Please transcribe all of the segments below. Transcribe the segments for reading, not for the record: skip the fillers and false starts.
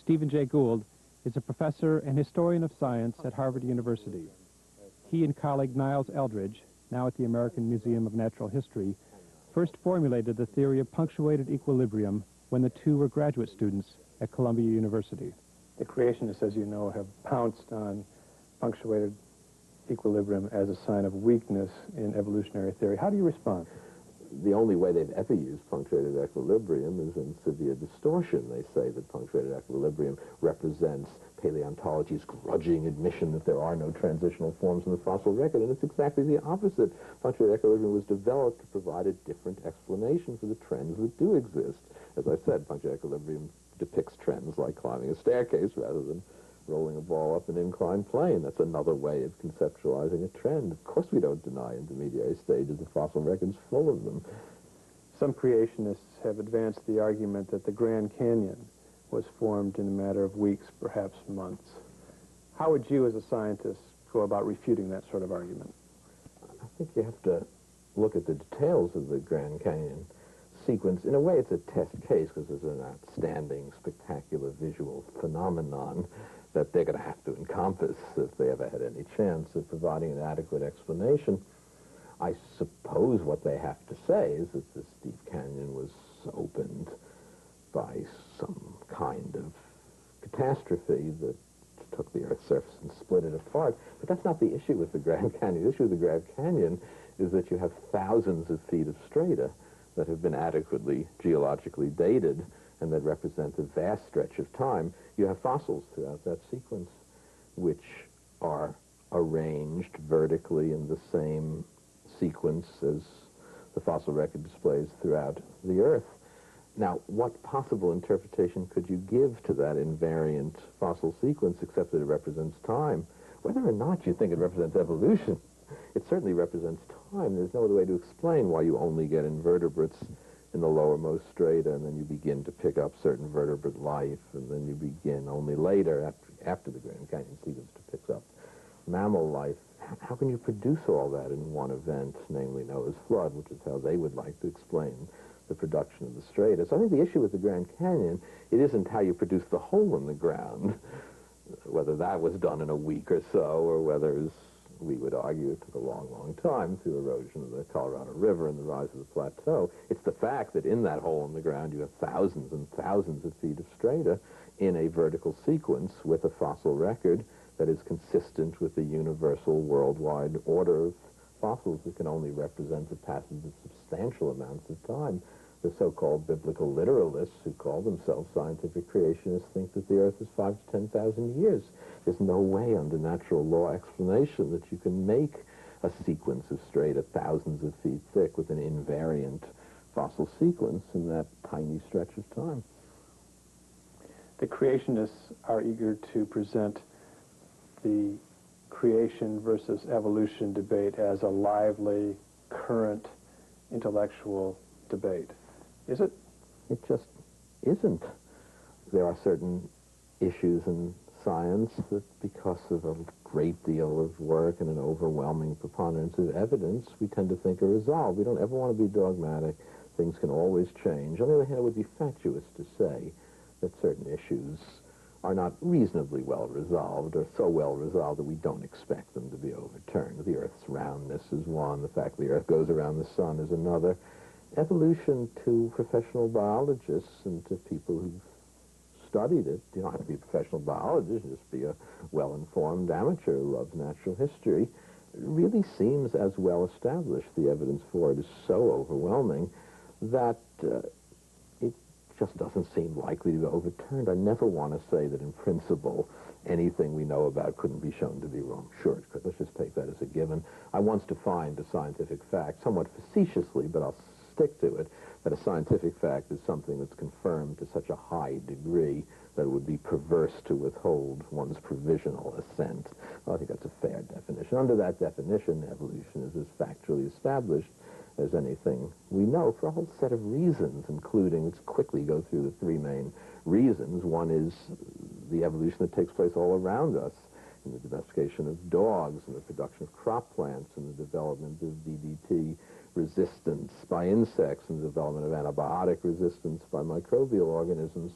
Stephen Jay Gould is a professor and historian of science at Harvard University. He and colleague Niles Eldridge, now at the American Museum of Natural History, first formulated the theory of punctuated equilibrium when the two were graduate students at Columbia University. The creationists, as you know, have pounced on punctuated equilibrium as a sign of weakness in evolutionary theory. How do you respond? The only way they've ever used punctuated equilibrium is in severe distortion. They say that punctuated equilibrium represents paleontology's grudging admission that there are no transitional forms in the fossil record, and it's exactly the opposite. Punctuated equilibrium was developed to provide a different explanation for the trends that do exist. As I said, punctuated equilibrium depicts trends like climbing a staircase rather than rolling a ball up an inclined plane. That's another way of conceptualizing a trend. Of course we don't deny intermediary stages. The fossil record's full of them. Some creationists have advanced the argument that the Grand Canyon was formed in a matter of weeks, perhaps months. How would you, as a scientist, go about refuting that sort of argument? I think you have to look at the details of the Grand Canyon sequence. In a way, it's a test case because there's an outstanding, spectacular visual phenomenon that they're going to have to encompass if they ever had any chance of providing an adequate explanation. I suppose what they have to say is that this deep canyon was opened by some kind of catastrophe that took the Earth's surface and split it apart. But that's not the issue with the Grand Canyon. The issue with the Grand Canyon is that you have thousands of feet of strata that have been adequately geologically dated and that represent a vast stretch of time. You have fossils throughout that sequence which are arranged vertically in the same sequence as the fossil record displays throughout the Earth. Now, what possible interpretation could you give to that invariant fossil sequence except that it represents time? Whether or not you think it represents evolution, it certainly represents time. There's no other way to explain why you only get invertebrates in the lowermost strata, and then you begin to pick up certain vertebrate life, and then you begin only later, after the Grand Canyon sequence, to pick up mammal life. How can you produce all that in one event, namely Noah's flood, which is how they would like to explain the production of the strata? So I think the issue with the Grand Canyon, it isn't how you produce the hole in the ground, whether that was done in a week or so, or whether, as we would argue, it took a long, long time through erosion of the Colorado River and the rise of the plateau. It's the fact that in that hole in the ground you have thousands and thousands of feet of strata in a vertical sequence with a fossil record that is consistent with the universal worldwide order of fossils that can only represent the passage of substantial amounts of time. The so-called biblical literalists who call themselves scientific creationists think that the Earth is 5,000 to 10,000 years. There's no way under natural law explanation that you can make a sequence of strata thousands of feet thick with an invariant fossil sequence in that tiny stretch of time. The creationists are eager to present the creation versus evolution debate as a lively, current, intellectual debate. Is it? It just isn't. There are certain issues in science that, because of a great deal of work and an overwhelming preponderance of evidence, we tend to think are resolved. We don't ever want to be dogmatic. Things can always change. On the other hand, it would be fatuous to say that certain issues are not reasonably well resolved, or so well resolved that we don't expect them to be overturned. The Earth's roundness is one. The fact the Earth goes around the sun is another. Evolution, to professional biologists and to people who've studied it, you don't have to be a professional biologist, just be a well-informed amateur who loves natural history, really seems as well established. The evidence for it is so overwhelming that it just doesn't seem likely to be overturned. I never want to say that in principle anything we know about couldn't be shown to be wrong. Sure, it could. Let's just take that as a given. I once defined a scientific fact, somewhat facetiously, but I'll stick to it, that a scientific fact is something that's confirmed to such a high degree that it would be perverse to withhold one's provisional assent. Well, I think that's a fair definition. Under that definition, evolution is as factually established as anything we know for a whole set of reasons, including, let's quickly go through the three main reasons. One is the evolution that takes place all around us, in the domestication of dogs, and the production of crop plants, and the development of DDT resistance by insects, and the development of antibiotic resistance by microbial organisms.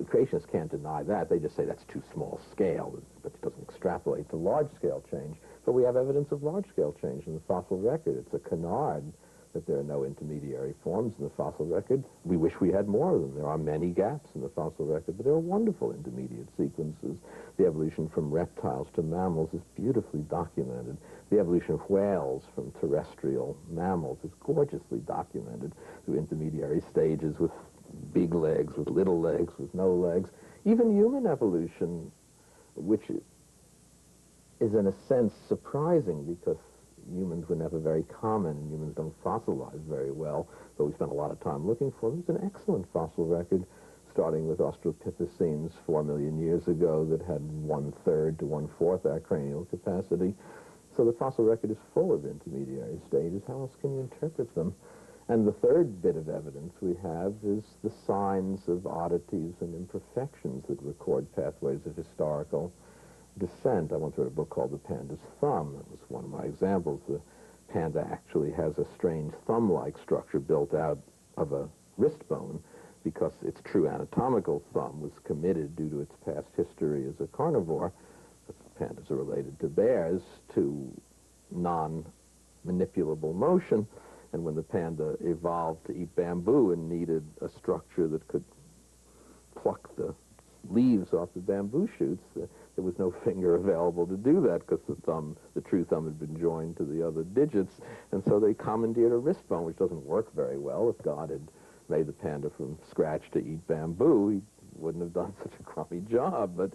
Creationists can't deny that. They just say that's too small scale, but it doesn't extrapolate to large-scale change. But we have evidence of large-scale change in the fossil record. It's a canard that there are no intermediary forms in the fossil record. We wish we had more of them. There are many gaps in the fossil record, but there are wonderful intermediate sequences. The evolution from reptiles to mammals is beautifully documented. The evolution of whales from terrestrial mammals is gorgeously documented through intermediary stages with big legs, with little legs, with no legs. Even human evolution, which is in a sense surprising because humans were never very common and humans don't fossilize very well, but we spent a lot of time looking for them. It's an excellent fossil record, starting with Australopithecines 4 million years ago that had 1/3 to 1/4 our cranial capacity. So the fossil record is full of intermediary stages. How else can you interpret them? And the third bit of evidence we have is the signs of oddities and imperfections that record pathways of historical descent. I once wrote a book called The Panda's Thumb. That was one of my examples. The panda actually has a strange thumb-like structure built out of a wrist bone because its true anatomical thumb was committed due to its past history as a carnivore. Pandas are related to bears, to non-manipulable motion. And when the panda evolved to eat bamboo and needed a structure that could pluck the leaves off the bamboo shoots, there was no finger available to do that because the true thumb had been joined to the other digits. And so they commandeered a wrist bone, which doesn't work very well. If God had made the panda from scratch to eat bamboo, he wouldn't have done such a crummy job. But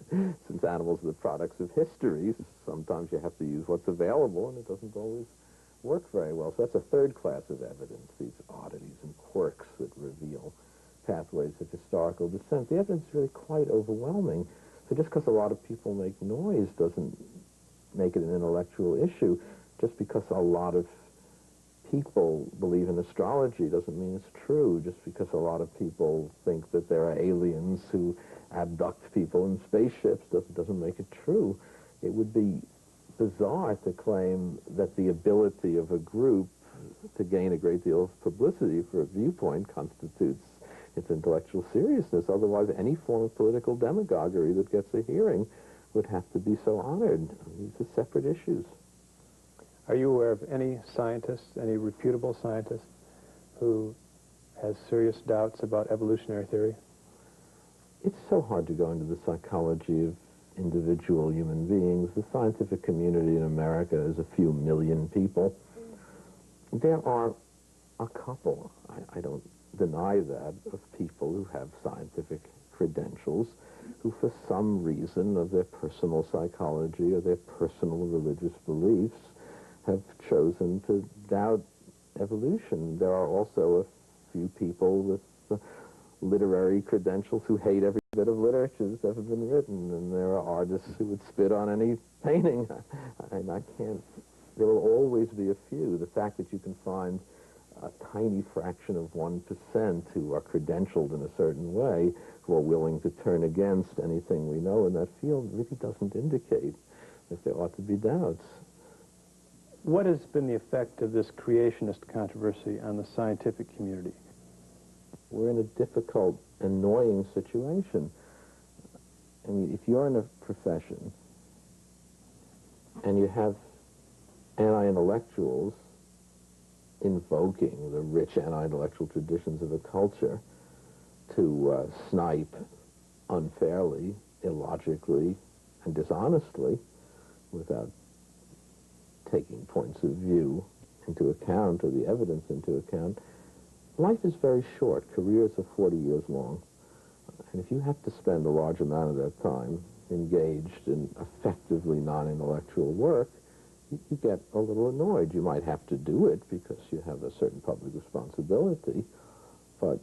since animals are the products of history, sometimes you have to use what's available, and it doesn't always work very well. So that's a third class of evidence, these oddities and quirks that reveal pathways of historical descent. The evidence is really quite overwhelming. So just because a lot of people make noise doesn't make it an intellectual issue. Just because a lot of people believe in astrology doesn't mean it's true. Just because a lot of people think that there are aliens who abduct people in spaceships doesn't make it true. It would be bizarre to claim that the ability of a group to gain a great deal of publicity for a viewpoint constitutes its intellectual seriousness. Otherwise, any form of political demagoguery that gets a hearing would have to be so honored. These are separate issues. Are you aware of any scientist, any reputable scientist, who has serious doubts about evolutionary theory? It's so hard to go into the psychology of individual human beings. The scientific community in America is a few million people. There are a couple, I don't deny that, of people who have scientific credentials who for some reason of their personal psychology or their personal religious beliefs have chosen to doubt evolution. There are also a few people with literary credentials who hate every bit of literature that's ever been written, and there are artists who would spit on any painting. And I can't, there will always be a few. The fact that you can find a tiny fraction of 1% who are credentialed in a certain way, who are willing to turn against anything we know in that field, really doesn't indicate that there ought to be doubts. What has been the effect of this creationist controversy on the scientific community? We're in a difficult, annoying situation. I mean, if you're in a profession and you have anti-intellectuals invoking the rich anti-intellectual traditions of a culture to snipe unfairly, illogically, and dishonestly without taking points of view into account or the evidence into account, life is very short. Careers are 40 years long. And if you have to spend a large amount of that time engaged in effectively non-intellectual work, you get a little annoyed. You might have to do it because you have a certain public responsibility, but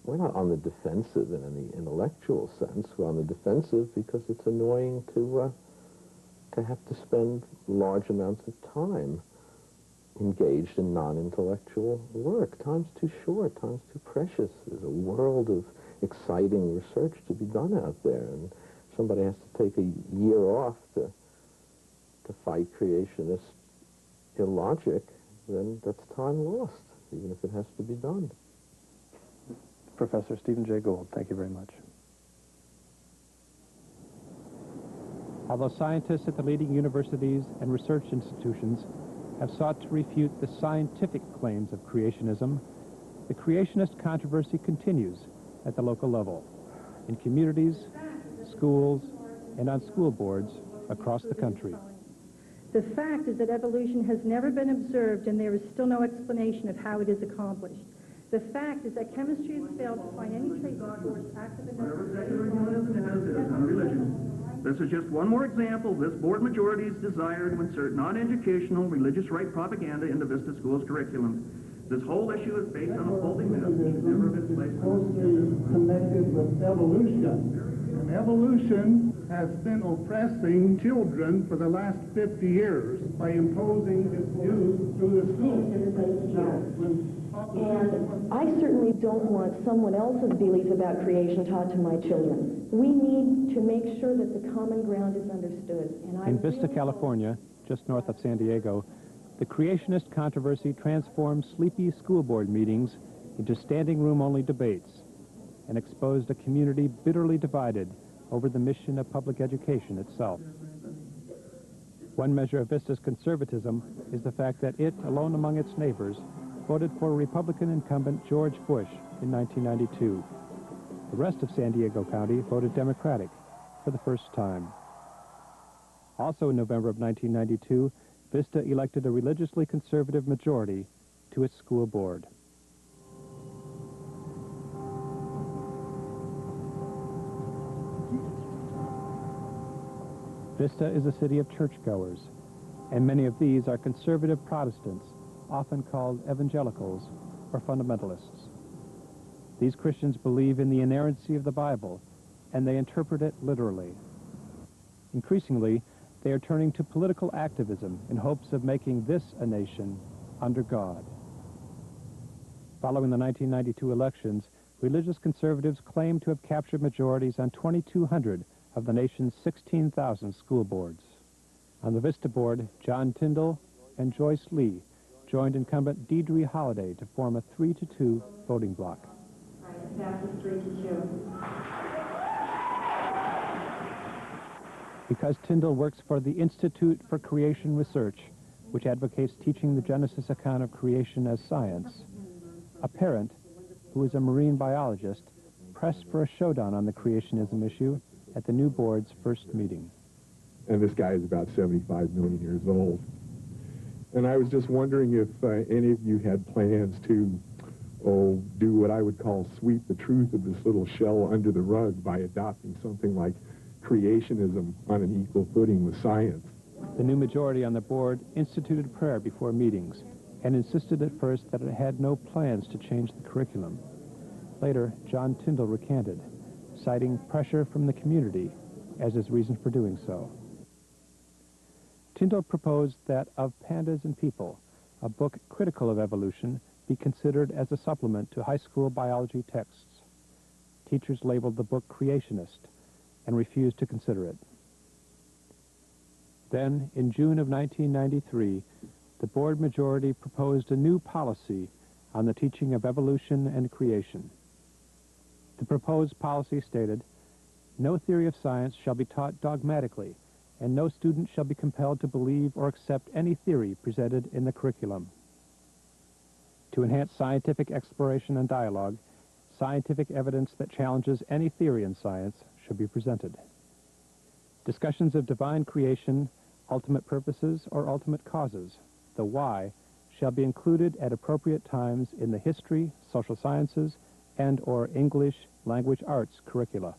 we're not on the defensive in any intellectual sense. We're on the defensive because it's annoying to have to spend large amounts of time engaged in non-intellectual work. Time's too short. Time's too precious. There's a world of exciting research to be done out there, and somebody has to take a year off to fight creationist illogic, then that's time lost, even if it has to be done. Professor Stephen Jay Gould, thank you very much. Although scientists at the leading universities and research institutions have sought to refute the scientific claims of creationism, the creationist controversy continues at the local level, in communities, schools, and on school boards across the country. The fact is that evolution has never been observed, and there is still no explanation of how it is accomplished. The fact is that chemistry has failed to find any trace of force active enough to This is just one more example of this board majority's desire to insert non-educational religious right propaganda into Vista School's curriculum. This whole issue is based on a faulty myth which has never been placed closely connected with evolution. And evolution has been oppressing children for the last 50 years by imposing its views through the school. And I certainly don't want someone else's belief about creation taught to my children. We need to make sure that the common ground is understood. And in Vista, California, just north of San Diego, the creationist controversy transformed sleepy school board meetings into standing room-only debates and exposed a community bitterly divided over the mission of public education itself. One measure of Vista's conservatism is the fact that it, alone among its neighbors, voted for Republican incumbent George Bush in 1992. The rest of San Diego County voted Democratic for the first time. Also in November of 1992, Vista elected a religiously conservative majority to its school board. Vista is a city of churchgoers, and many of these are conservative Protestants, often called evangelicals or fundamentalists. These Christians believe in the inerrancy of the Bible, and they interpret it literally. Increasingly, they are turning to political activism in hopes of making this a nation under God. Following the 1992 elections, religious conservatives claim to have captured majorities on 2,200 of the nation's 16,000 school boards. On the Vista board, John Tyndall and Joyce Lee joined incumbent Pt.3 Holliday to form a 3-2 voting bloc. Passes 3-2. Because Tyndall works for the Institute for Creation Research, which advocates teaching the Genesis account of creation as science, a parent, who is a marine biologist, pressed for a showdown on the creationism issue at the new board's first meeting. And this guy is about 75 million years old. And I was just wondering if any of you had plans to, do what I would call sweep the truth of this little shell under the rug by adopting something like creationism on an equal footing with science. The new majority on the board instituted prayer before meetings and insisted at first that it had no plans to change the curriculum. Later, John Tyndall recanted, citing pressure from the community as his reason for doing so. Tyndall proposed that Of Pandas and People, a book critical of evolution, be considered as a supplement to high school biology texts. Teachers labeled the book Creationist and refused to consider it. Then, in June of 1993, the board majority proposed a new policy on the teaching of evolution and creation. The proposed policy stated, "No theory of science shall be taught dogmatically, and no student shall be compelled to believe or accept any theory presented in the curriculum. To enhance scientific exploration and dialogue, scientific evidence that challenges any theory in science should be presented. Discussions of divine creation, ultimate purposes, or ultimate causes, the why, shall be included at appropriate times in the history, social sciences, and/or English language arts curricula."